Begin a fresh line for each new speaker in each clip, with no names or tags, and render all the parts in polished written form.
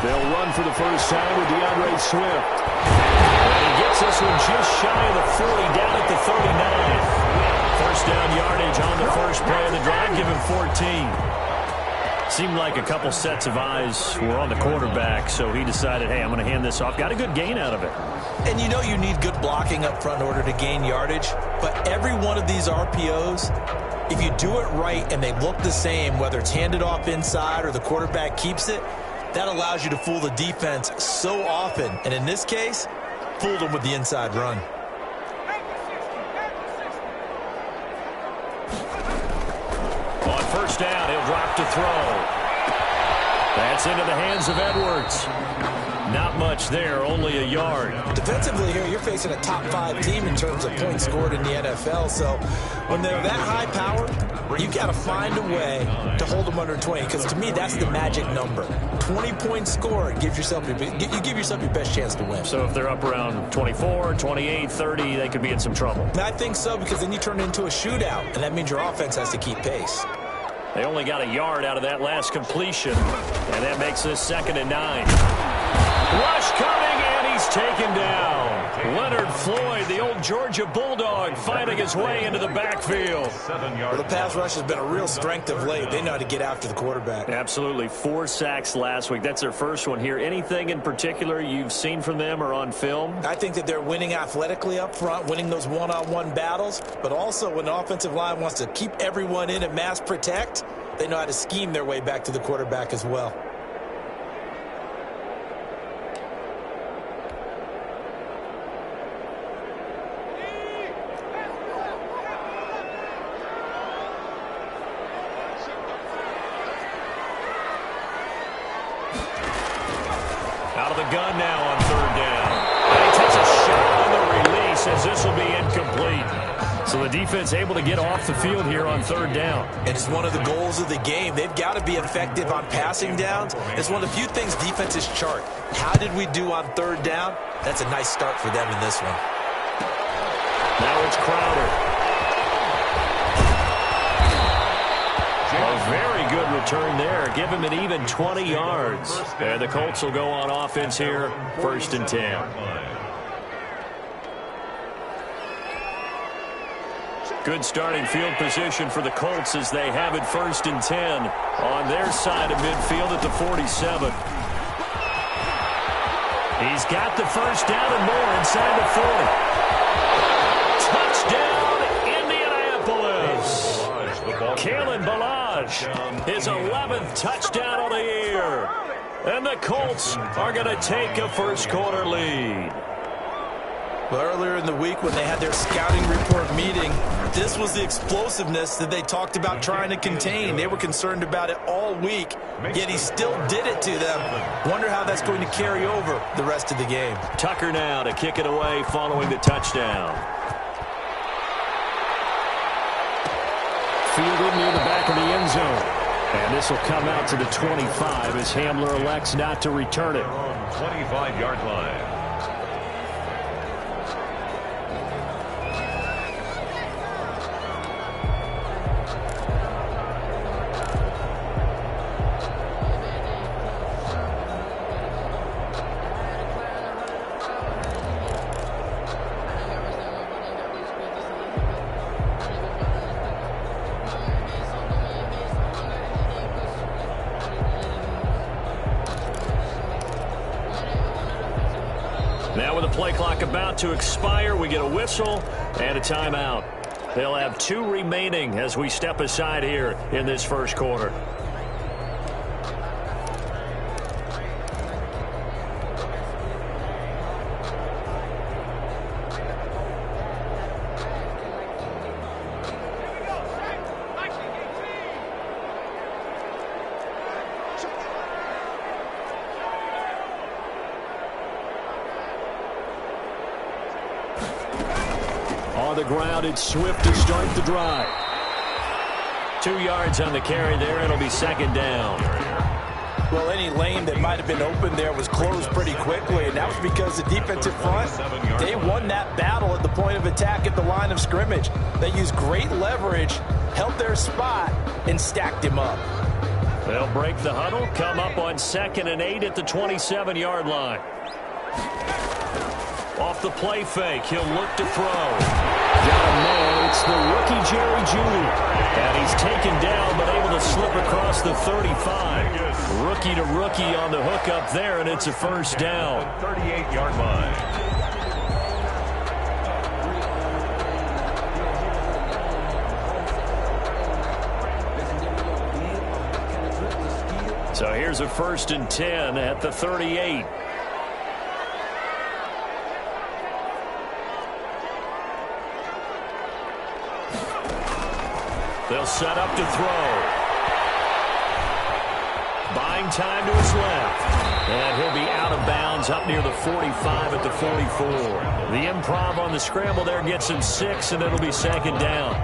They'll run for the first time with DeAndre Swift. And he gets this one just shy of the 40, down at the 39. First down yardage on the first play of the drive, give him 14. Seemed like a couple sets of eyes were on the quarterback, so he decided, hey, I'm going to hand this off. Got a good gain out of it.
And you know you need good blocking up front in order to gain yardage, but every one of these RPOs, if you do it right and they look the same, whether it's handed off inside or the quarterback keeps it, that allows you to fool the defense so often. And in this case, fooled them with the inside run.
On first down, he'll drop to throw. That's into the hands of Edwards. Not much there, only a yard.
Defensively here, you're facing a top 5 team in terms of points scored in the NFL. So when they're that high power, you got to find a way to hold them under 20. Because to me, that's the magic number. 20 points scored, you give yourself your best chance to win.
So if they're up around 24, 28, 30, they could be in some trouble.
And I think so, because then you turn it into a shootout, and that means your offense has to keep pace.
They only got a yard out of that last completion, and that makes this 2nd and 9. Rush coming, and he's taken down. Leonard Floyd, the old Georgia Bulldog, fighting his way into the backfield.
Well, the pass rush has been a real strength of late. They know how to get after the quarterback.
Absolutely. 4 sacks last week. That's their first one here. Anything in particular you've seen from them or on film?
I think that they're winning athletically up front, winning those one-on-one battles, but also when the offensive line wants to keep everyone in and mass protect, they know how to scheme their way back to the quarterback as well.
Out of the gun now on 3rd down. And he takes a shot on the release as this will be incomplete. So the defense able to get off the field here on 3rd down.
And it's one of the goals of the game. They've got to be effective on passing downs. It's one of the few things defenses chart. How did we do on 3rd down? That's a nice start for them in this one.
Now it's Crowder. A very good return there. Give him an even 20 yards. And the Colts will go on offense here, 1st and 10. Good starting field position for the Colts as they have it 1st and 10 on their side of midfield at the 47. He's got the first down and more inside the 40. Touchdown, Indianapolis. Kalen Ballage, his 11th touchdown of the year. And the Colts are going to take a first-quarter lead.
Well, earlier in the week when they had their scouting report meeting, this was the explosiveness that they talked about trying to contain. They were concerned about it all week, yet he still did it to them. Wonder how that's going to carry over the rest of the game.
Tucker now to kick it away following the touchdown. Fielded near the back of the end zone. And this will come out to the 25 as Hamler elects not to return it.
25-yard line.
Now with the play clock about to expire, we get a whistle and a timeout. They'll have 2 remaining as we step aside here in this first quarter. On the ground, it's Swift to start the drive. 2 yards on the carry there. It'll be 2nd down.
Well, any lane that might have been open there was closed pretty quickly, and that was because the defensive front, they won that battle at the point of attack at the line of scrimmage. They used great leverage, held their spot, and stacked him up.
They'll break the huddle, come up on 2nd and 8 at the 27-yard line. Off the play fake, he'll look to throw. Got a man, it's the rookie Jerry Jeudy. And he's taken down, but able to slip across the 35. Rookie to rookie on the hook up there, and it's a first down.
38-yard line.
So here's a 1st and 10 at the 38. They'll set up to throw. Buying time to his left. And he'll be out of bounds up near the 45 at the 44. The improv on the scramble there gets him 6, and it'll be 2nd down.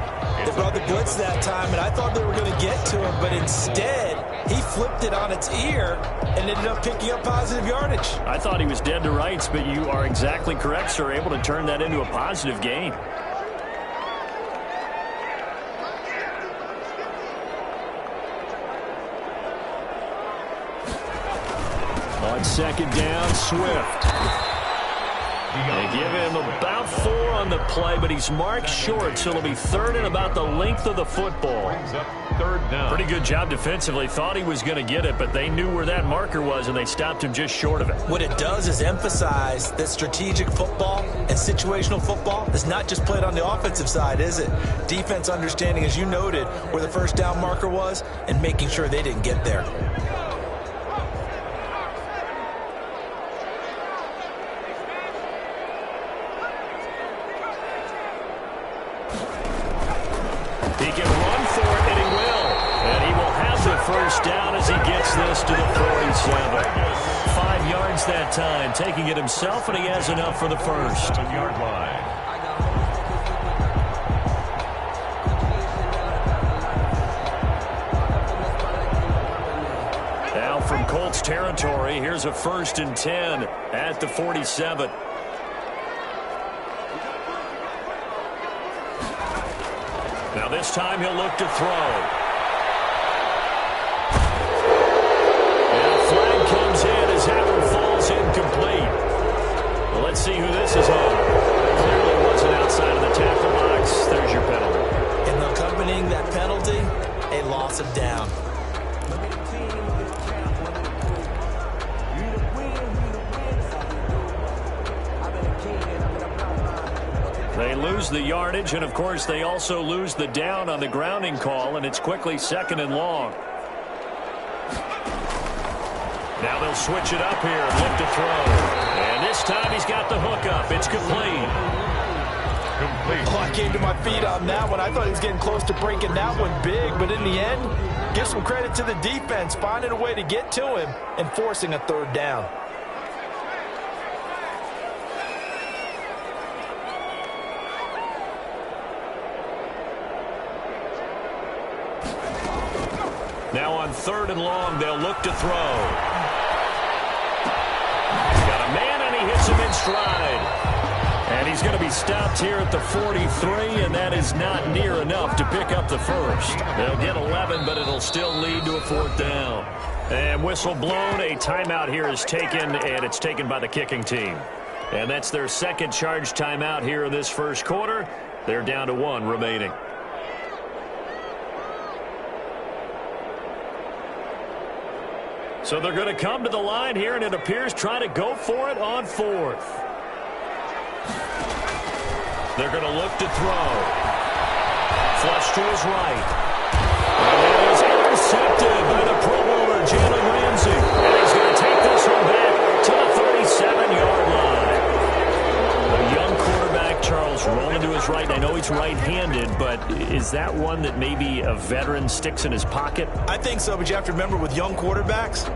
They brought the blitz that time, and I thought they were going to get to him, but instead he flipped it on its ear and ended up picking up positive yardage.
I thought he was dead to rights, but you are exactly correct, sir. Able to turn that into a positive gain. On 2nd down, Swift. They give him about 4 on the play, but he's marked short, so it'll be 3rd and about the length of the football.
Brings up 3rd down.
Pretty good job defensively. Thought he was going to get it, but they knew where that marker was, and they stopped him just short of it.
What it does is emphasize that strategic football and situational football is not just played on the offensive side, is it? Defense understanding, as you noted, where the 1st down marker was and making sure they didn't get there.
He can run for it, and he will. And he will have the 1st down as he gets this to the 47. 5 yards that time, taking it himself, and he has enough for the 1st.
7-yard line.
Now from Colts territory, here's a 1st and 10 at the 47. Now this time he'll look to throw. And a flag comes in as that one falls incomplete. Well, let's see who this is on. Clearly wasn't outside of the tackle box. There's your penalty.
And accompanying that penalty, a loss of down.
They lose the yardage, and of course they also lose the down on the grounding call, and it's quickly 2nd and long. Now they'll switch it up here and look to throw. And this time he's got the hook up. It's complete.
Oh, I came to my feet on that one. I thought he was getting close to breaking that one big, but in the end, give some credit to the defense, finding a way to get to him and forcing a 3rd down.
Now on 3rd and long, they'll look to throw. He's got a man, and he hits him in stride. And he's going to be stopped here at the 43, and that is not near enough to pick up the 1st. They'll get 11, but it'll still lead to a 4th down. And whistle blown, a timeout here is taken, and it's taken by the kicking team. And that's their 2nd charge timeout here in this 1st quarter. They're down to 1 remaining. So they're going to come to the line here, and it appears trying to go for it on 4th. They're going to look to throw. Flush to his right. And it is intercepted by the Pro Bowler, Jalen Ramsey. And he's going to take this one back to the 37-yard line. A young quarterback, Charles, rolling to his right. I know he's right-handed, but is that one that maybe a veteran sticks in his pocket?
I think so, but you have to remember with young quarterbacks,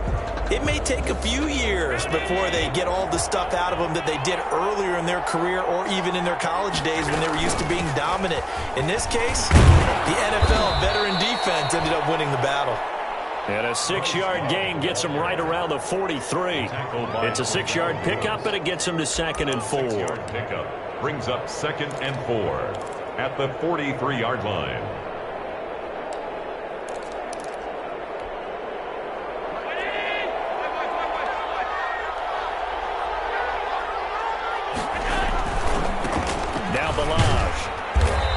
it may take a few years before they get all the stuff out of them that they did earlier in their career or even in their college days when they were used to being dominant. In this case, the NFL veteran defense ended up winning the battle.
And a 6-yard gain gets him right around the 43. It's a 6-yard pickup, and it gets him to 2nd and 4.
6-yard pickup brings up 2nd and 4 at the 43-yard line.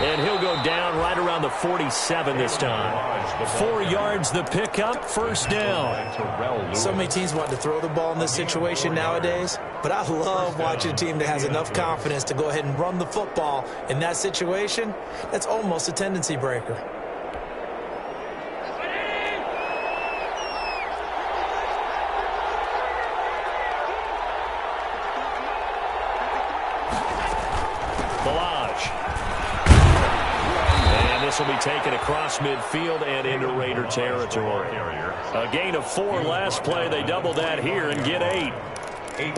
And he'll go down right around the 47 this time. 4 yards the pickup, first down.
So many teams want to throw the ball in this situation nowadays, but I love watching a team that has enough confidence to go ahead and run the football in that situation. That's almost a tendency breaker.
Will be taken across midfield and into Raider territory. A gain of 4 last play. They double that here and get 8.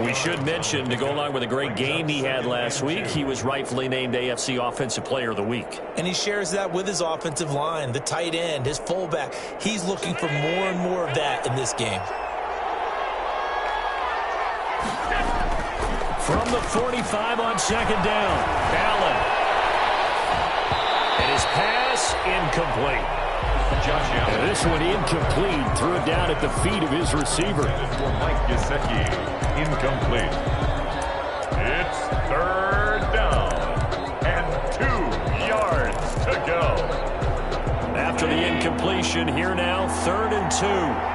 We should mention, to go along with a great game he had last week, he was rightfully named AFC Offensive Player of the Week.
And he shares that with his offensive line, the tight end, his fullback. He's looking for more and more of that in this game.
From the 45 on second down, Allen. And his pass incomplete. And this one incomplete. Threw it down at the feet of his receiver.
Mike Gesicki, incomplete. It's third down and 2 yards to go.
After the incompletion, here now, 3rd and 2.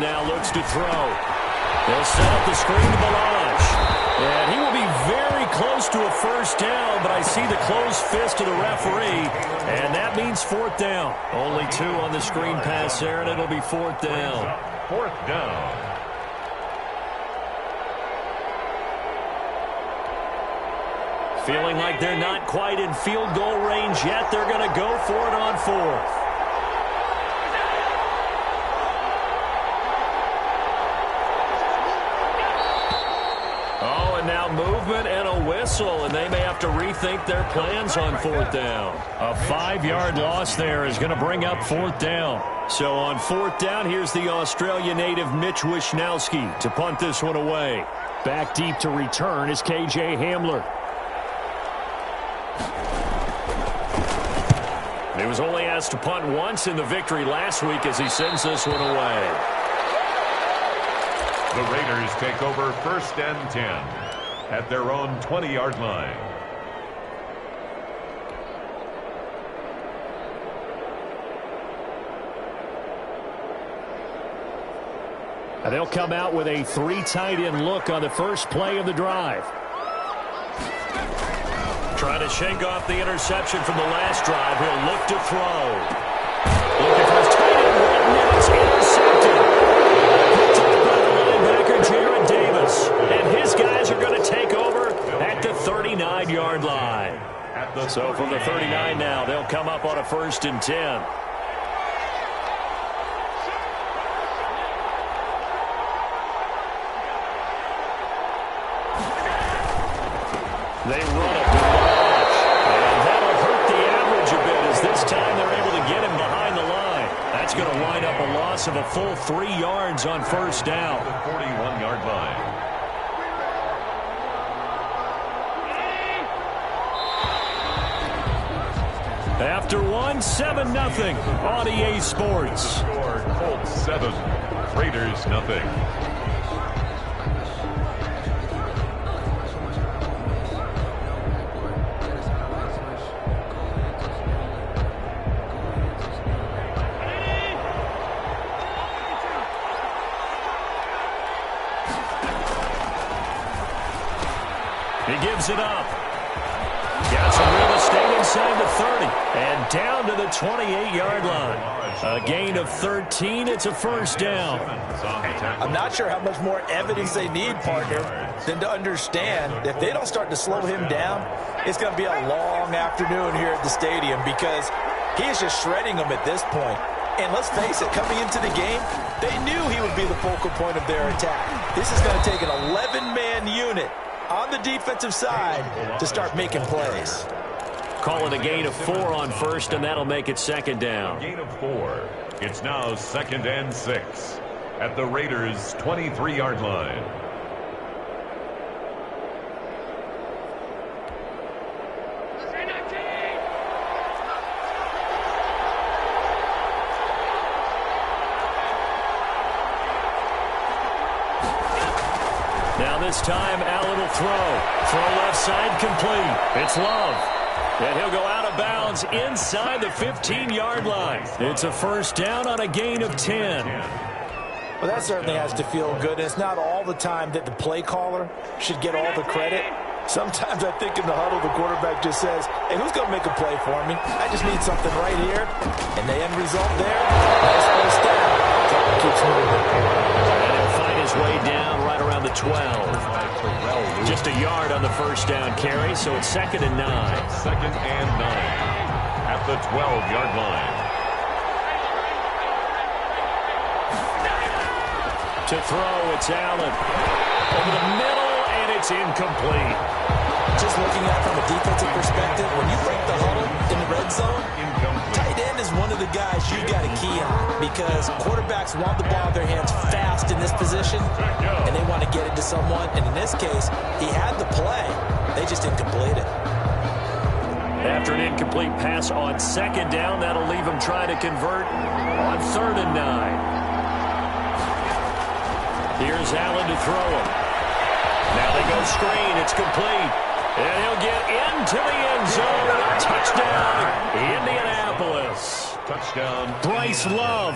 Now looks to throw. They'll set up the screen to Balazs. And he will be very close to a first down, but I see the closed fist of the referee, and that means 4th down. Only 2 on the screen pass there, and it'll be 4th down.
4th down.
Feeling like they're not quite in field goal range yet. They're going to go for it on 4th. Now movement and a whistle, and they may have to rethink their plans on 4th down. A 5-yard loss there is going to bring up 4th down. So on 4th down, here's the Australia native Mitch Wishnowski to punt this one away. Back deep to return is KJ Hamler. He was only asked to punt once in the victory last week as he sends this one away.
The Raiders take over 1st and 10 at their own 20-yard line.
And they'll come out with a 3 tight end look on the first play of the drive. Trying to shake off the interception from the last drive. He'll look to throw. Looking for his tight end right now. It's intercepted. Jared Davis, and his guys are going to take over at the 39-yard line. So from the 39 now, they'll come up on a 1st and 10. They run it to Balazs, and that'll hurt the average a bit as this time they're able to get him behind the line. That's going to wind up a loss of a full 3 yards on 1st down.
The 41-yard line.
After 1, 7-0 on EA Sports.
Score, Colts 7, Raiders nothing.
He gives it up. Got some real estate inside the 30 and down to the 28-yard line. A gain of 13. It's a 1st down.
I'm not sure how much more evidence they need, partner, than to understand that if they don't start to slow him down, it's going to be a long afternoon here at the stadium because he is just shredding them at this point. And let's face it, coming into the game, they knew he would be the focal point of their attack. This is going to take an 11-man unit on the defensive side to start making plays.
Call it a gain of 4 on 1st, and that'll make it 2nd down.
Gain of 4. It's now 2nd and 6 at the Raiders' 23-yard line.
Now this time, Allen will throw. Throw left side complete. It's Love. And he'll go out of bounds inside the 15-yard line. It's a first down on a gain of 10.
Well, that certainly has to feel good. It's not all the time that the play caller should get all the credit. Sometimes I think in the huddle, the quarterback just says, hey, who's going to make a play for me? I just need something right here. And the end result there, nice first down. Keeps moving.
And he'll find his way down right around the 12. Just a yard on the first down carry, so it's 2nd and 9.
2nd and 9 at the 12-yard line.
To throw, it's Allen. Over the middle, and it's incomplete.
Just looking at it from a defensive perspective, when you break the huddle in the red zone, tight end is one of the guys you got to key on because quarterbacks want the ball in their hands fast in this position, and they want to get it to someone. And in this case, he had the play. They just didn't complete it.
After an incomplete pass on 2nd down, that'll leave him trying to convert on 3rd and 9. Here's Allen to throw him. Now they go screen. It's complete. And he'll get into the end zone. Touchdown, Indianapolis.
Touchdown.
Bryce Love,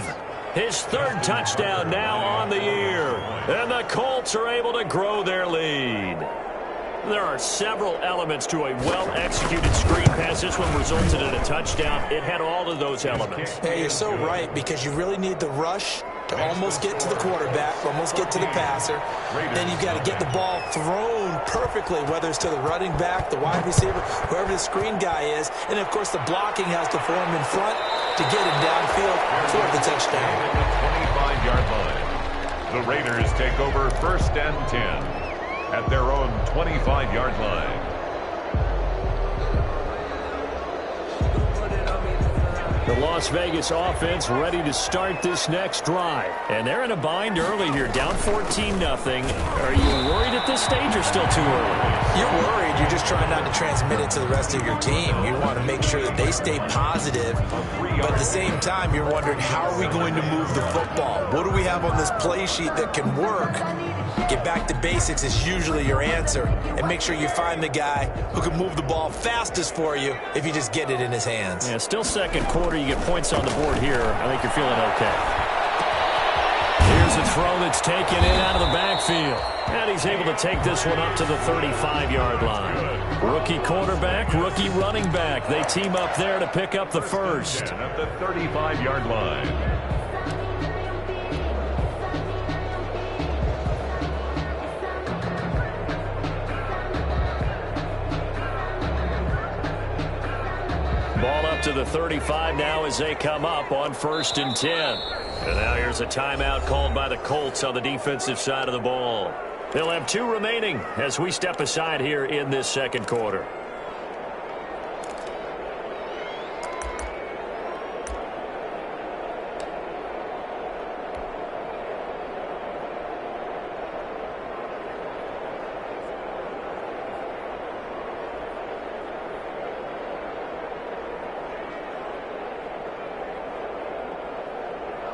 his 3rd touchdown now on the year. And the Colts are able to grow their lead. There are several elements to a well-executed screen pass. This one resulted in a touchdown. It had all of those elements.
Yeah, you're so right because you really need the rush to almost get to the quarterback, almost get to the passer. Then you've got to get the ball thrown perfectly, whether it's to the running back, the wide receiver, whoever the screen guy is. And, of course, the blocking has to form in front to get him downfield for the touchdown.
At the 25-yard line, the Raiders take over 1st and 10 at their own 25-yard line.
The Las Vegas offense ready to start this next drive. And they're in a bind early here, down 14-0. Are you worried at this stage or still too early?
You're worried. You're just trying not to transmit it to the rest of your team. You want to make sure that they stay positive. But at the same time, you're wondering, how are we going to move the football? What do we have on this play sheet that can work? Get back to basics is usually your answer. And make sure you find the guy who can move the ball fastest for you if you just get it in his hands.
Yeah, still 2nd quarter. You get points on the board here. I think you're feeling okay. Here's a throw that's taken in out of the backfield. And he's able to take this one up to the 35-yard line. Rookie quarterback, rookie running back. They team up there to pick up the first.
At the 35-yard line.
Ball up to the 35 now as they come up on 1st and 10. And now here's a timeout called by the Colts on the defensive side of the ball. They'll have 2 remaining as we step aside here in this 2nd quarter.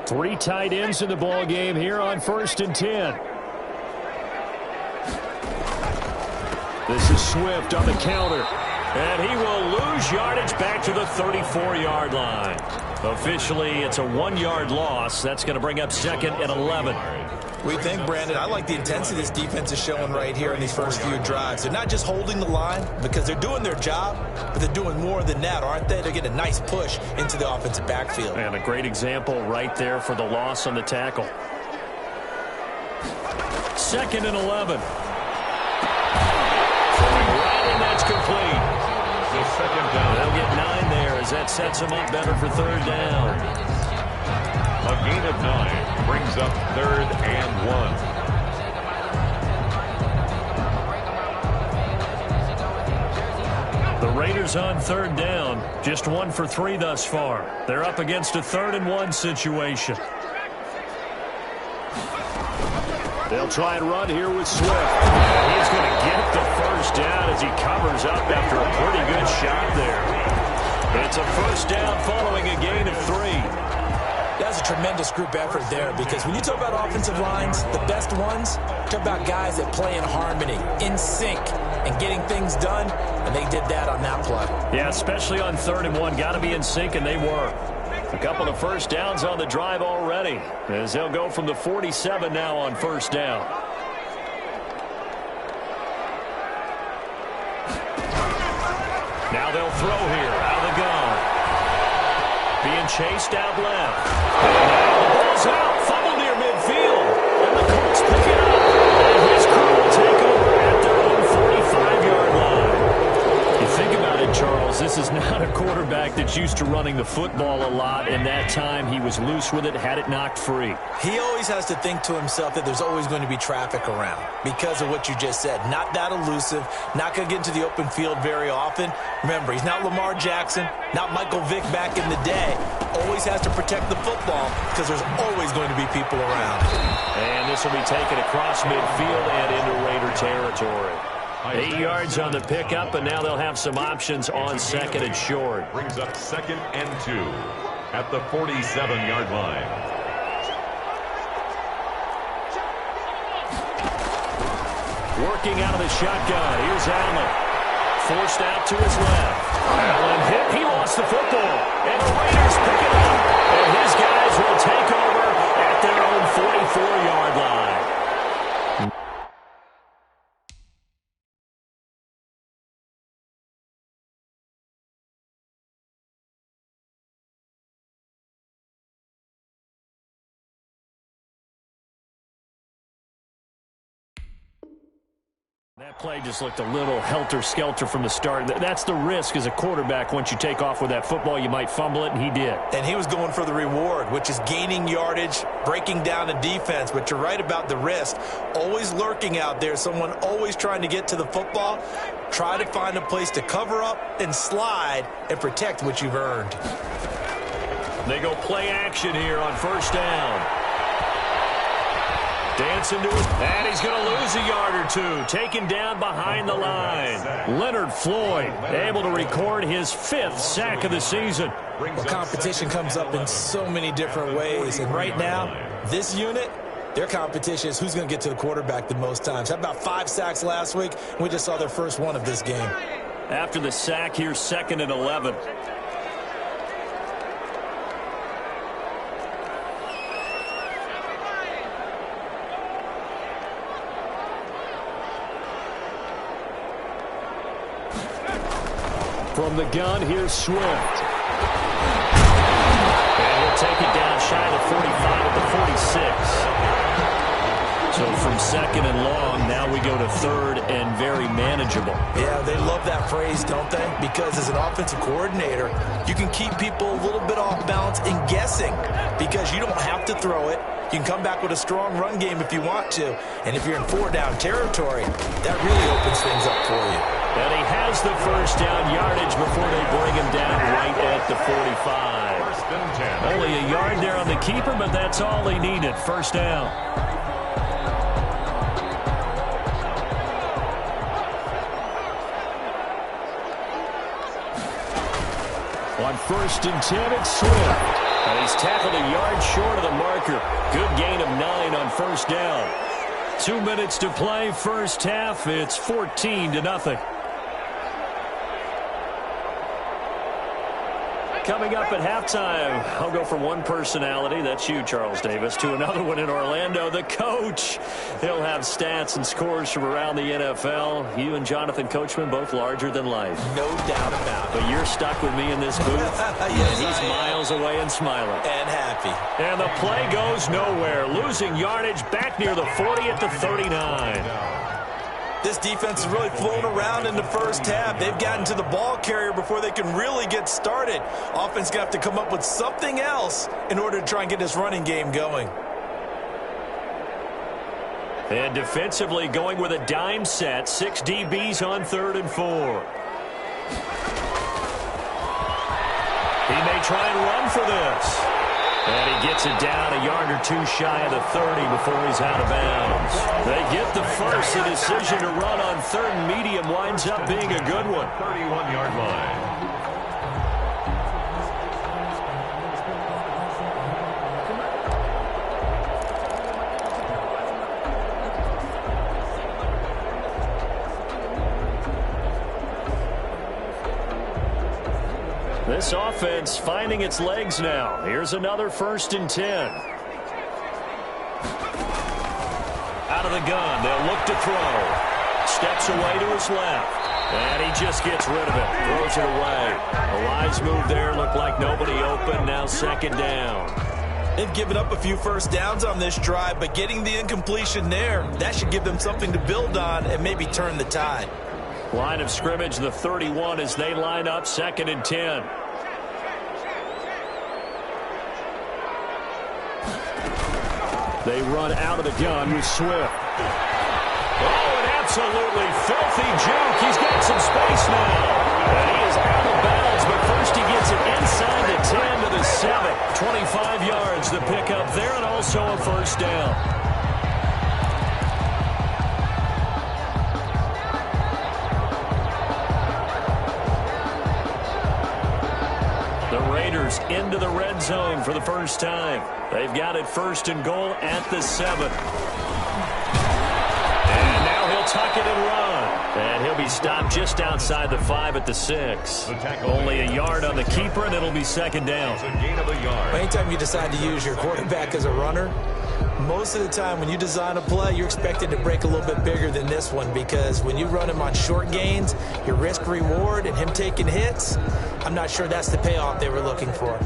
Three tight ends in the ball game here on 1st and 10. This is Swift on the counter. And he will lose yardage back to the 34-yard line. Officially, it's a 1-yard loss. That's going to bring up 2nd and 11.
We think, Brandon, I like the intensity this defense is showing right here in these first few drives. They're not just holding the line because they're doing their job, but they're doing more than that, aren't they? They're getting a nice push into the offensive backfield.
And a great example right there for the loss on the tackle. 2nd and 11. Throwing right, and that's complete.
The 2nd down.
They'll get 9 there as that sets them up better for 3rd down.
A gain of 9 brings up 3rd and 1.
The Raiders on 3rd down, just 1 for 3 thus far. They're up against a 3rd and 1 situation. They'll try and run here with Swift. And he's going to get the first down as he covers up after a pretty good shot there. It's a first down following a gain of 3.
That's a tremendous group effort there because when you talk about offensive lines, the best ones Talk about guys that play in harmony, in sync, and getting things done, and they did that on that play.
Yeah, especially on 3rd and 1. Got to be in sync, and they were. A couple of first downs on the drive already, as they'll go from the 47 now on 1st down. Now they'll throw here out of the gun. Being chased out left. Now the ball's out. Fumble near midfield. And the Colts pick it up. And his crew will take over at their own 45-yard line. You think about it, Charles, this is not a quarterback that's used to running the football a lot. In that time, he was loose with it, had it knocked free.
He always has to think to himself that there's always going to be traffic around because of what you just said. Not that elusive, not going to get into the open field very often. Remember, he's not Lamar Jackson, not Michael Vick back in the day. Always has to protect the football because there's always going to be people around.
And this will be taken across midfield and into Raider territory. 8 yards on the pickup, and now they'll have some options on 2nd and short.
Brings up 2nd and 2 at the 47-yard line.
Working out of the shotgun. Here's Allen. Forced out to his left. Allen hit. He lost the football. And the Raiders pick it up. And his guys will take over at their own 44-yard line. That play just looked a little helter-skelter from the start. That's the risk as a quarterback. Once you take off with that football, you might fumble it, and he did.
And he was going for the reward, which is gaining yardage, breaking down a defense. But you're right about the risk. Always lurking out there, someone always trying to get to the football. Try to find a place to cover up and slide and protect what you've earned.
They go play action here on 1st down. Dancing to it, and he's going to lose a yard or two. Taken down behind the line. Leonard Floyd able to record his 5th sack of the season.
Well, competition comes up in so many different ways. And right now, this unit, their competition is who's going to get to the quarterback the most times. How about 5 sacks last week? We just saw their first one of this game.
After the sack, here's 2nd and 11. From the gun, here's Swift. And he'll take it down shy of the 45 at the 46. So from 2nd and long, now we go to 3rd and very manageable.
Yeah, they love that phrase, don't they? Because as an offensive coordinator, you can keep people a little bit off balance and guessing because you don't have to throw it. You can come back with a strong run game if you want to. And if you're in 4-down territory, that really opens things up for you.
And he has the 1st down yardage before they bring him down right at the 45. Only a yard there on the keeper, but that's all he needed. 1st down. On 1st and 10, it's Swift. And he's tackled a yard short of the marker. Good gain of 9 on 1st down. 2 minutes to play, 1st half. It's 14-0. Coming up at halftime, I'll go from one personality, that's you, Charles Davis, to another one in Orlando, the coach. He'll have stats and scores from around the NFL. You and Jonathan Coachman, both larger than life.
No doubt about it.
But you're stuck with me in this booth.
Yes,
and he's miles away and smiling.
And happy.
And the play goes nowhere. Losing yardage back near the 40 at the 39.
This defense is really flown around in the 1st half. They've gotten to the ball carrier before they can really get started. Offense going to have to come up with something else in order to try and get this running game going.
And defensively going with a dime set. 6 DBs on 3rd and 4. He may try and run for this. And he gets it down a yard or 2 shy of the 30 before he's out of bounds. They get the first. The decision to run on 3rd and medium winds up being a good one.
31-yard line.
this offense finding its legs now. Here's another 1st and 10. Out of the gun, they'll look to throw. Steps away to his left. And he just gets rid of it. Throws it away. A wise move there. Looked like nobody open. Now 2nd down.
They've given up a few first downs on this drive, but getting the incompletion there, that should give them something to build on and maybe turn the tide.
Line of scrimmage, the 31 as they line up. 2nd and 10. They run out of the gun with Swift. Oh, an absolutely filthy juke. He's got some space now. And he is out of bounds, but first he gets it inside the 10 to the 7. 25 yards the pickup there, and also a 1st down. The Raiders into the red zone for the first time. They've got it 1st and goal at the 7. And now he'll tuck it and run. And he'll be stopped just outside the 5 at the 6. Only a yard on the keeper, and it'll be 2nd down.
It's a gain of a yard.
Anytime you decide to use your quarterback as a runner, most of the time when you design a play, you're expected to break a little bit bigger than this one, because when you run him on short gains, your risk-reward and him taking hits, I'm not sure that's the payoff they were looking for.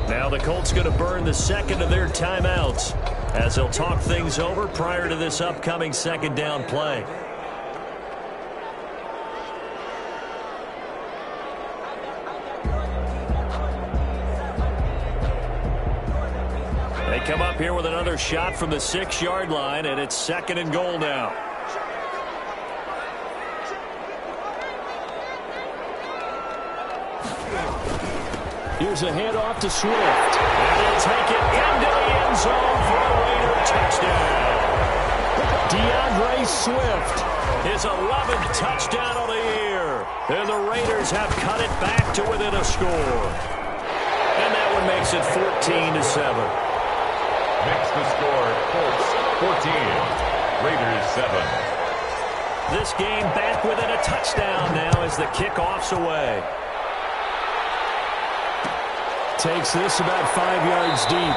Now the Colts going to burn the 2nd of their timeouts as they'll talk things over prior to this upcoming 2nd down play. They come up here with another shot from the 6-yard line, and it's 2nd and goal now. Here's a handoff to Swift. And he'll take it into the end zone for a Raider touchdown. DeAndre Swift, his 11th touchdown of the year. And the Raiders have cut it back to within a score. And that one makes it 14-7.
Makes the score Colts 14, Raiders 7.
This game back within a touchdown now as the kickoff's away. Takes this about 5 yards deep.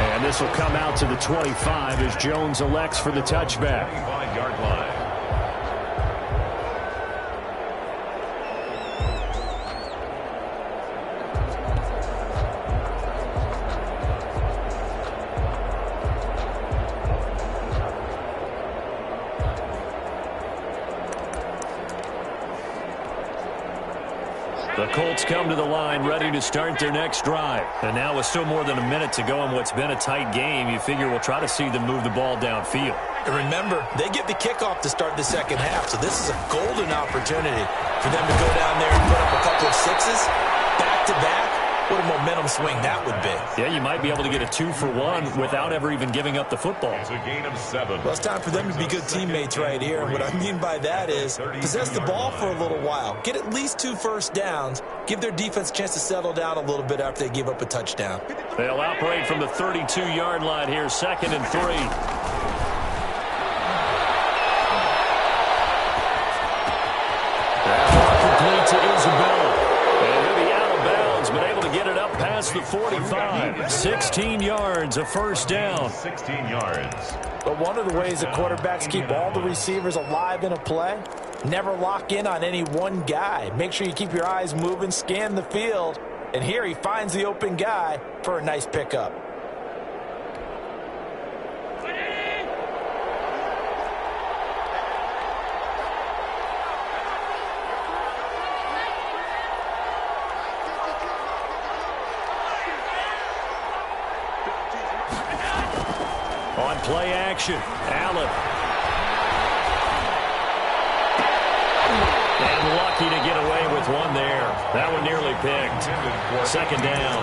And this will come out to the 25 as Jones elects for the touchback.
25-yard line.
The Colts come to the line ready to start their next drive. And now with still more than a minute to go in what's been a tight game, you figure we'll try to see them move the ball downfield.
And remember, they get the kickoff to start the 2nd half, so this is a golden opportunity for them to go down there and put up a couple of 6s back-to-back. What a momentum swing that would be.
Yeah, you might be able to get a 2-for-1 without ever even giving up the football.
It's a gain of 7.
Well, it's time for them to be good teammates right here. And what I mean by that is possess the ball for a little while. Get at least 2 first downs. Give their defense a chance to settle down a little bit after they give up a touchdown.
They'll operate from the 32-yard line here, 2nd and 3. Complete to Isabella. And he'll be out of bounds, but able to get it up past the 45. 16 yards, a 1st down.
16 yards.
But one of the ways that quarterbacks keep all the receivers alive in a play, never lock in on any one guy. Make sure you keep your eyes moving, scan the field. And here he finds the open guy for a nice pickup.
On play action, Allen. And lucky to get away with one there. That one nearly picked. 2nd down.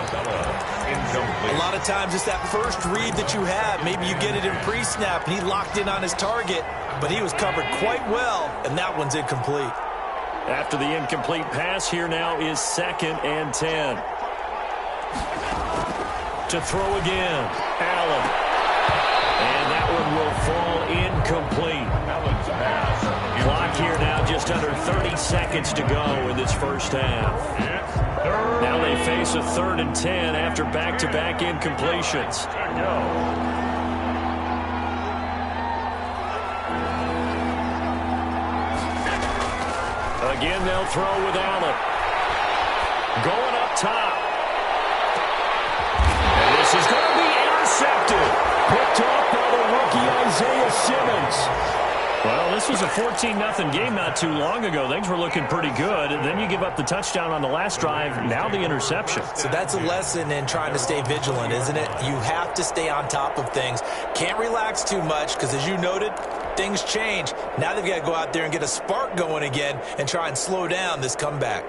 A lot of times it's that first read that you have. Maybe you get it in pre-snap, and he locked in on his target, but he was covered quite well, and that one's incomplete.
After the incomplete pass, here now is 2nd and 10. To throw again, Allen. And that one will fall incomplete.
Allen's pass.
Clock here now just under 30 seconds to go in this first half. Now they face a 3rd and 10 after back-to-back incompletions. Again, they'll throw with Allen. Going up top. And this is going to be intercepted. Picked off by the rookie Isaiah Simmons. Well, this was a 14-0 game not too long ago. Things were looking pretty good. And then you give up the touchdown on the last drive. Now the interception.
So that's a lesson in trying to stay vigilant, isn't it? You have to stay on top of things. Can't relax too much because, as you noted, things change. Now they've got to go out there and get a spark going again and try and slow down this comeback.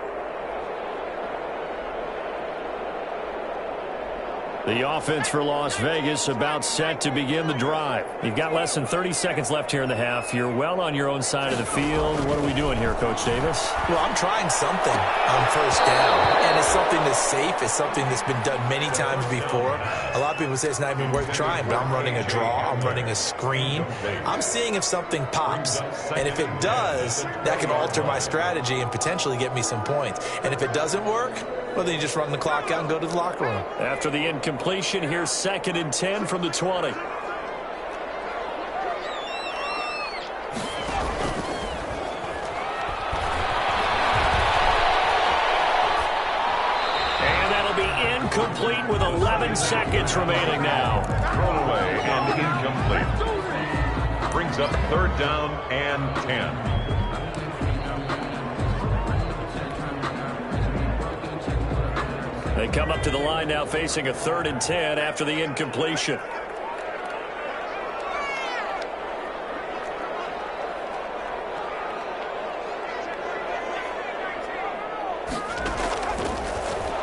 The offense for Las Vegas about set to begin the drive. You've got less than 30 seconds left here in the half. You're well on your own side of the field. What are we doing here, Coach Davis?
Well, I'm trying something on first down, and it's something that's safe. It's something that's been done many times before. A lot of people say it's not even worth trying, but I'm running a draw. I'm running a screen. I'm seeing if something pops, and if it does, that can alter my strategy and potentially get me some points. And if it doesn't work, well, then you just run the clock out and go to the locker room.
After the incompletion, here's 2nd and 10 from the 20. And that'll be incomplete with 11 seconds remaining now.
Thrown away and incomplete. Brings up 3rd down and 10.
They come up to the line now facing a 3rd and 10 after the incompletion.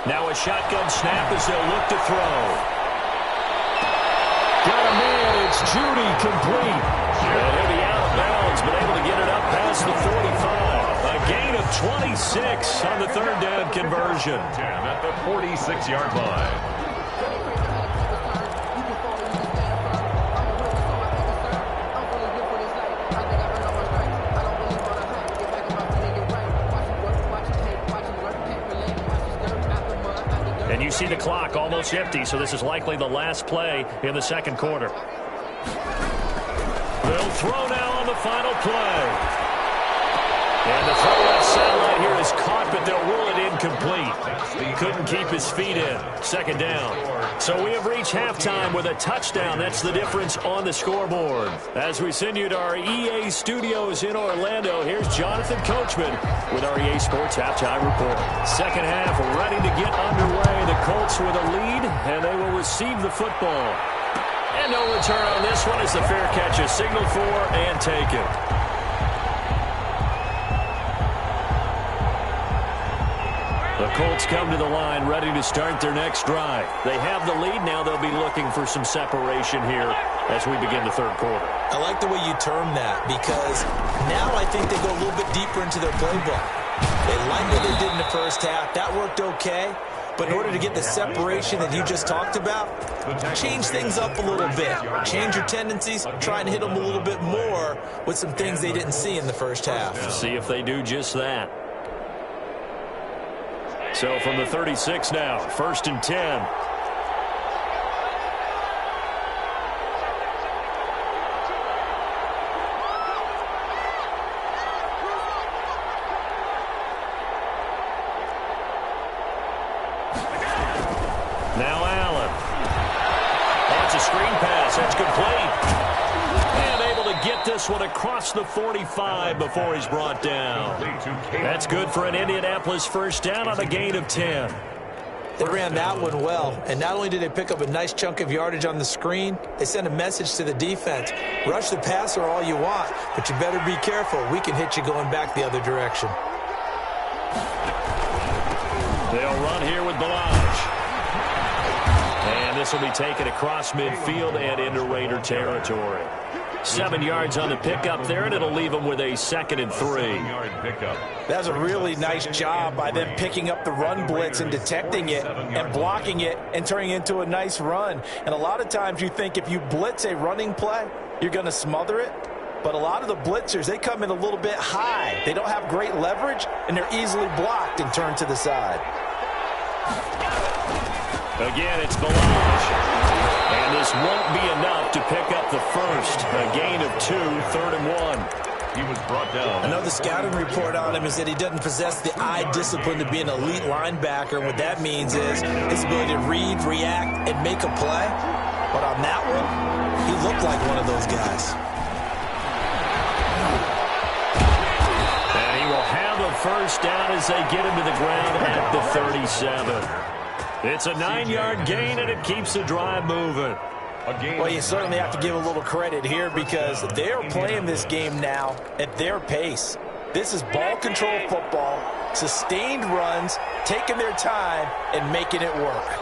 Now a shotgun snap as they'll look to throw. Got a man, it's Judy complete. And he'll be out of bounds, but able to get it up past the 45. A gain of 26 on the 3rd down conversion.
10 at the 46-yard line.
And you see the clock almost empty, so this is likely the last play in the 2nd quarter. They'll throw now on the final play. And the throw left sideline here is caught, but they'll rule it incomplete. Couldn't keep his feet in. 2nd down. So we have reached halftime with a touchdown. That's the difference on the scoreboard. As we send you to our EA studios in Orlando, here's Jonathan Coachman with our EA Sports Halftime Report. 2nd half ready to get underway. The Colts with a lead, and they will receive the football. And no return on this one as the fair catch is signaled for and taken. The Colts come to the line ready to start their next drive. They have the lead. Now they'll be looking for some separation here as we begin the 3rd quarter.
I like the way you term that because now I think they go a little bit deeper into their playbook. They like what they did in the first half. That worked okay. But in order to get the separation that you just talked about, change things up a little bit. Change your tendencies. Try and hit them a little bit more with some things they didn't see in the first half.
See if they do just that. So from the 36 now, 1st and 10. Now Allen. That's a screen pass. That's complete. And able to get this one across the 45 before he's brought down. That's good for an Indianapolis 1st down on a gain of 10.
They ran that one well, and not only did they pick up a nice chunk of yardage on the screen, they sent a message to the defense. Rush the passer all you want, but you better be careful. We can hit you going back the other direction.
They'll run here with Balaj. And this will be taken across midfield and into Raider territory. 7 yards on the pickup there, and it'll leave them with a 2nd and 3.
That's a really nice job by them picking up the run blitz and detecting it and blocking it and turning it into a nice run. And a lot of times you think if you blitz a running play, you're going to smother it. But a lot of the blitzers, they come in a little bit high. They don't have great leverage, and they're easily blocked and turned to the side.
Again, it's Balaj. And this won't be enough to pick up the first. A gain of 2, 3rd and 1.
He was brought down.
Another scouting report on him is that he doesn't possess the eye discipline to be an elite linebacker. And what that means is his ability to read, react, and make a play. But on that one, he looked like one of those guys.
And he will have a first down as they get him to the ground at the 37. It's a 9-yard gain, and it keeps the drive moving.
Well, you certainly have to give a little credit here because they're playing this game now at their pace. This is ball control football, sustained runs, taking their time, and making it work.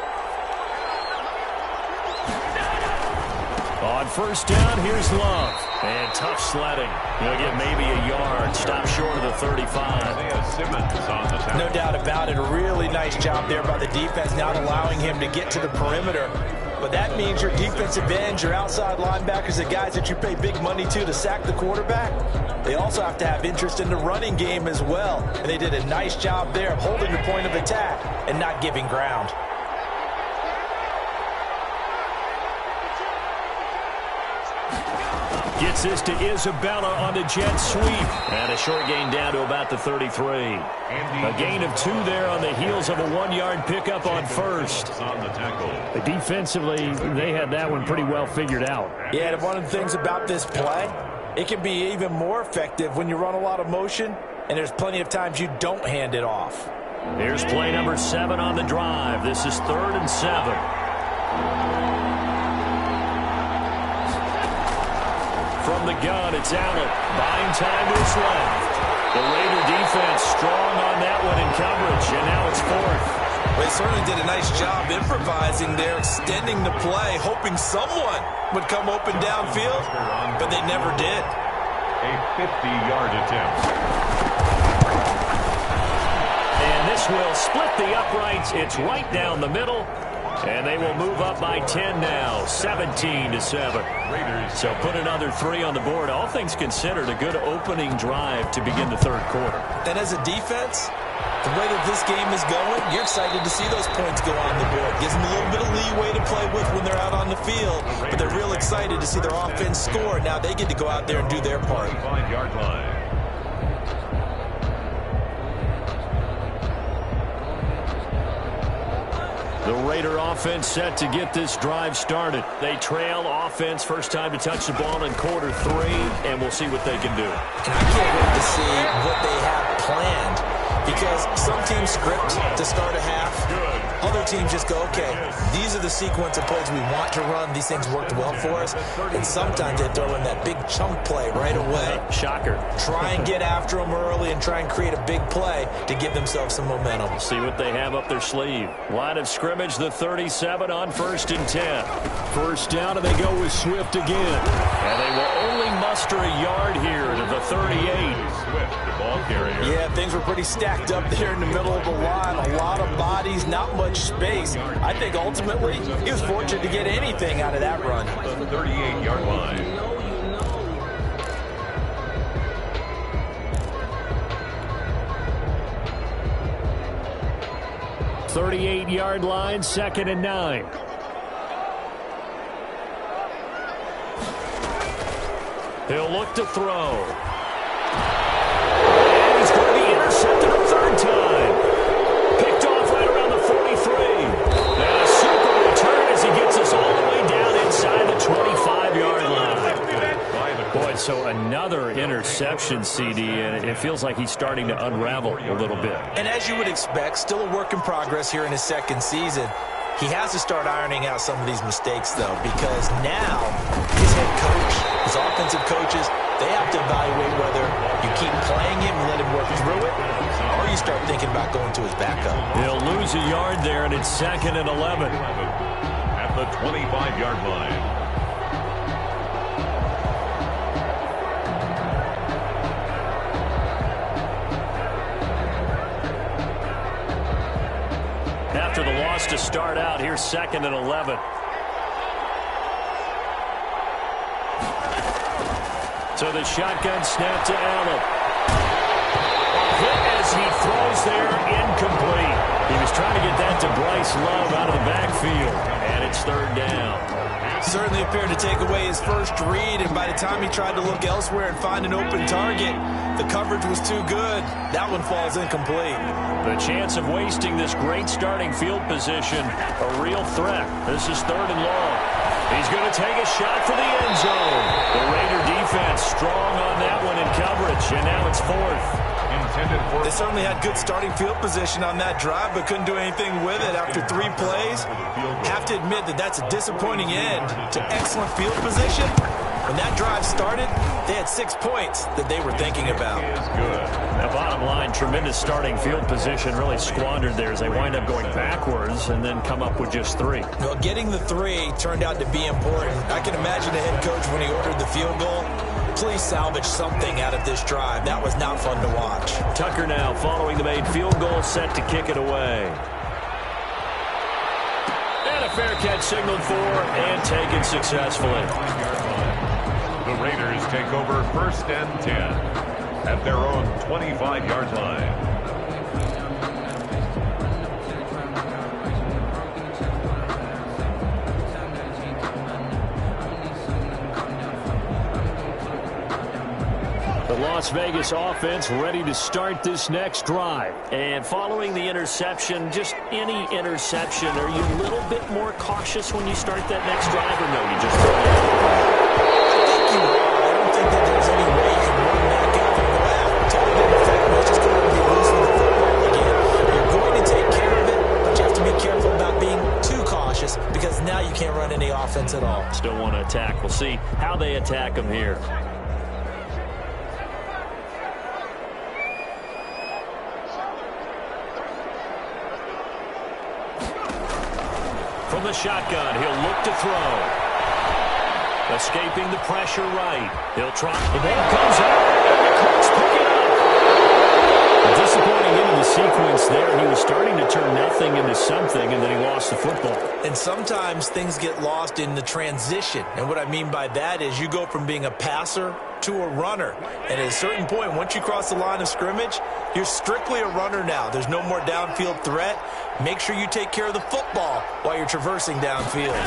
On first down, here's Love. And tough sledding. He'll get maybe a yard. Stop short of the 35.
No doubt about it. A really nice job there by the defense, not allowing him to get to the perimeter. But that means your defensive ends, your outside linebackers, the guys that you pay big money to sack the quarterback, they also have to have interest in the running game as well. And they did a nice job there of holding the point of attack and not giving ground.
Gets this to Isabella on the jet sweep. And a short gain down to about the 33. A gain of 2 there on the heels of a 1-yard pickup on first.
Defensively, they had that one pretty well figured out.
Yeah, and one of the things about this play, it can be even more effective when you run a lot of motion, and there's plenty of times you don't hand it off.
Here's play number 7 on the drive. This is 3rd and 7. From the gun, it's Allen. Buying time to his left. The Raider defense strong on that one in coverage, and now it's 4th.
They certainly did a nice job improvising there, extending the play, hoping someone would come open downfield, but they never did.
A 50-yard attempt.
And this will split the uprights. It's right down the middle. And they will move up by 10 now, 17-7. So put another 3 on the board. All things considered, a good opening drive to begin the 3rd quarter.
And as a defense, the way that this game is going, you're excited to see those points go on the board. Gives them a little bit of leeway to play with when they're out on the field. But they're real excited to see their offense score. Now they get to go out there and do their part.
5-yard line.
The Raider offense set to get this drive started. They trail offense, first time to touch the ball in quarter 3, and we'll see what they can do.
And I can't wait to see what they have planned, because some teams script to start a half. Other teams just go, okay, these are the sequence of plays we want to run. These things worked well for us. And sometimes they throw in that big chunk play right away.
Shocker.
Try and get after them early and try and create a big play to give themselves some momentum.
See what they have up their sleeve. Line of scrimmage, the 37 on 1st and 10. First down, and they go with Swift again. And they will only muster a yard here to the 38.
Swift, the ball carrier.
Yeah, things were pretty stacked up there in the middle of the line. A lot of bodies, not much space. I think ultimately he was fortunate to get anything out of that run.
The 38-yard line.
.38-yard line, 2nd and 9. He'll look to throw. And he's going to be intercepted a 3rd time. Picked off right around the 43. And a super return as he gets us all the way down inside the 25-yard line. Boy, so another interception, CD, and it feels like he's starting to unravel a little bit.
And as you would expect, still a work in progress here in his 2nd season. He has to start ironing out some of these mistakes, though, because now his head coach, his offensive coaches, they have to evaluate whether you keep playing him and let him work through it, or you start thinking about going to his backup.
He'll lose a yard there, and it's 2nd and 11.
At the 25-yard line.
After the loss to start out, here's 2nd and 11. So the shotgun snap to Allen. Hit as he throws there, incomplete. He was trying to get that to Bryce Love out of the backfield, and it's third down.
Certainly appeared to take away his first read, and by the time he tried to look elsewhere and find an open target, the coverage was too good. That one falls incomplete.
The chance of wasting this great starting field position, a real threat. This is third and long. He's going to take a shot for the end zone. The Raider defense strong on that one in coverage, and now it's fourth.
They certainly had good starting field position on that drive, but couldn't do anything with it after 3 plays. Have to admit that that's a disappointing end to excellent field position. When that drive started, they had 6 points that they were thinking about.
The bottom line, tremendous starting field position, really squandered there as they wind up going backwards and then come up with just 3.
Well, getting the 3 turned out to be important. I can imagine the head coach when he ordered the field goal. Please salvage something out of this drive. That was not fun to watch.
Tucker now following the made field goal, set to kick it away. And a fair catch signaled for and taken successfully.
The Raiders take over 1st and 10 at their own 25-yard line.
The Las Vegas offense ready to start this next drive. And following the interception, just any interception, are you a little bit more cautious when you start that next drive, or no, you just throw it?
I think you are. I don't think that there's any way you can run back out and go out. Totally didn't affect me. It's just going to be loose with the football again. You're going to take care of it, but you have to be careful about being too cautious because now you can't run any offense at all.
Still want to attack. We'll see how they attack them here. From the shotgun, he'll look to throw. Escaping the pressure right. He'll try. The ball comes out. And the Colts pick it up. A disappointing end of the sequence there. He was starting to turn nothing into something, and then he lost the football.
And sometimes things get lost in the transition. And what I mean by that is you go from being a passer to a runner. And at a certain point, once you cross the line of scrimmage, you're strictly a runner now. There's no more downfield threat. Make sure you take care of the football while you're traversing downfield.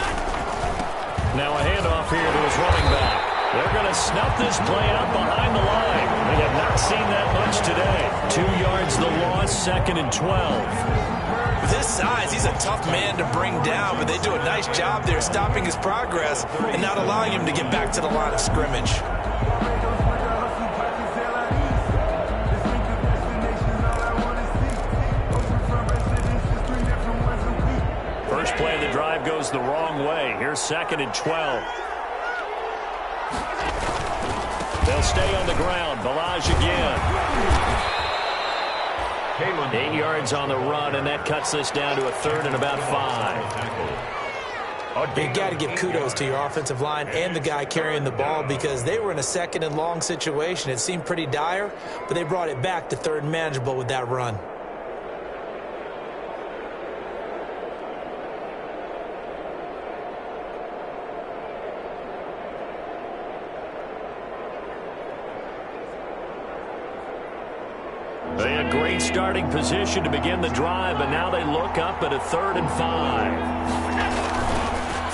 Now a handoff here to his running back. They're going to snuff this play out behind the line. We have not seen that much today. 2 yards the loss, 2nd and 12.
With his size, he's a tough man to bring down, but they do a nice job there stopping his progress and not allowing him to get back to the line of scrimmage.
First play of the drive goes the wrong way. Here's 2nd and 12. They'll stay on the ground. Balaj again. 8 yards on the run, and that cuts this down to a 3rd and about 5.
You got to give kudos to your offensive line and the guy carrying the ball because they were in a 2nd and long situation. It seemed pretty dire, but they brought it back to 3rd and manageable with that run.
They had great starting position to begin the drive, but now they look up at a 3rd and 5.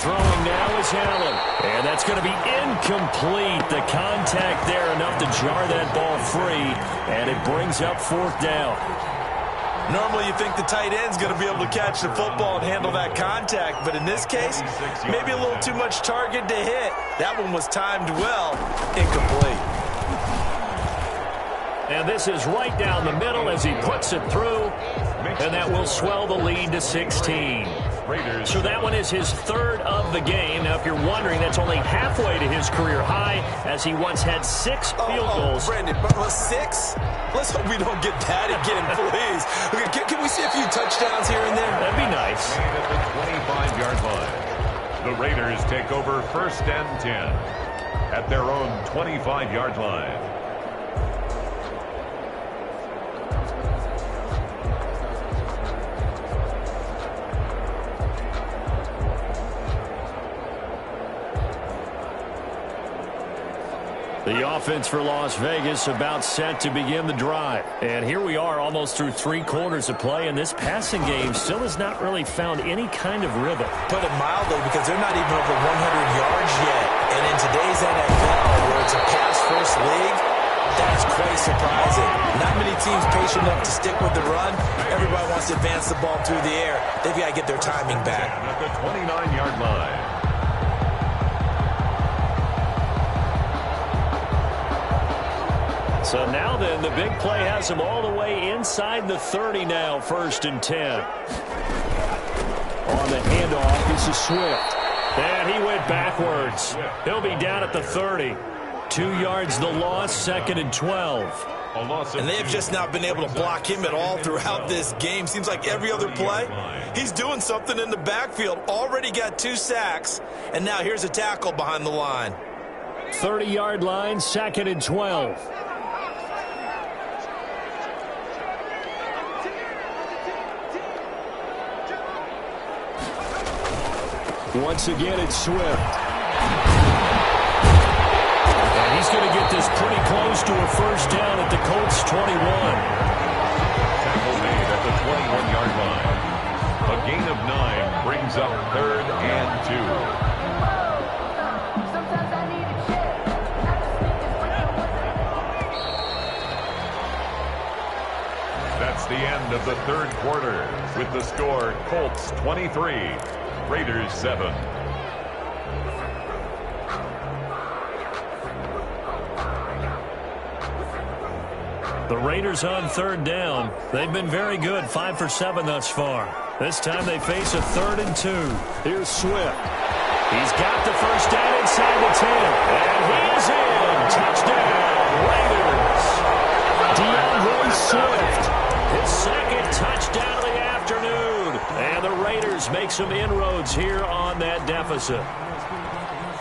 Throwing now is Allen, and that's going to be incomplete. The contact there enough to jar that ball free, and it brings up 4th down.
Normally you think the tight end's going to be able to catch the football and handle that contact, but in this case, maybe a little too much target to hit. That one was timed well, incomplete.
And this is right down the middle as he puts it through, and that will swell the lead to 16. So that one is his 3rd of the game. Now, if you're wondering, that's only halfway to his career high, as he once had 6 field goals.
Brandon, but 6? Let's hope we don't get that again, please. Can we see a few touchdowns here and there?
That'd be nice.
At the 25-yard line, the Raiders take over 1st and 10 at their own 25-yard line.
The offense for Las Vegas about set to begin the drive. And here we are almost through 3 quarters of play, and this passing game still has not really found any kind of rhythm.
Put it mildly, because they're not even over 100 yards yet. And in today's NFL, where it's a pass-first league, that's quite surprising. Not many teams patient enough to stick with the run. Everybody wants to advance the ball through the air. They've got to get their timing back.
At the 29-yard line.
So now then, the big play has him all the way inside the 30 now, 1st and 10. On the handoff, this is Swift. And he went backwards. He'll be down at the 30. 2 yards the loss, 2nd and 12.
And they've just not been able to block him at all throughout this game. Seems like every other play, he's doing something in the backfield. Already got 2 sacks, and now here's a tackle behind the line.
30-yard line, 2nd and 12. Once again, it's Swift. And he's going to get this pretty close to a 1st down at the Colts' 21.
Tackle made at the 21-yard line. A gain of 9 brings up 3rd and 2. That's the end of the 3rd quarter. With the score, Colts 23, Raiders 7.
The Raiders on 3rd down. They've been very good, 5 for 7 thus far. This time they face a 3rd and 2. Here's Swift. He's got the 1st down inside the 10. And he's in. Touchdown, Raiders. DeAndre Swift. His 2nd touchdown of the afternoon. And the Raiders make some inroads here on that deficit.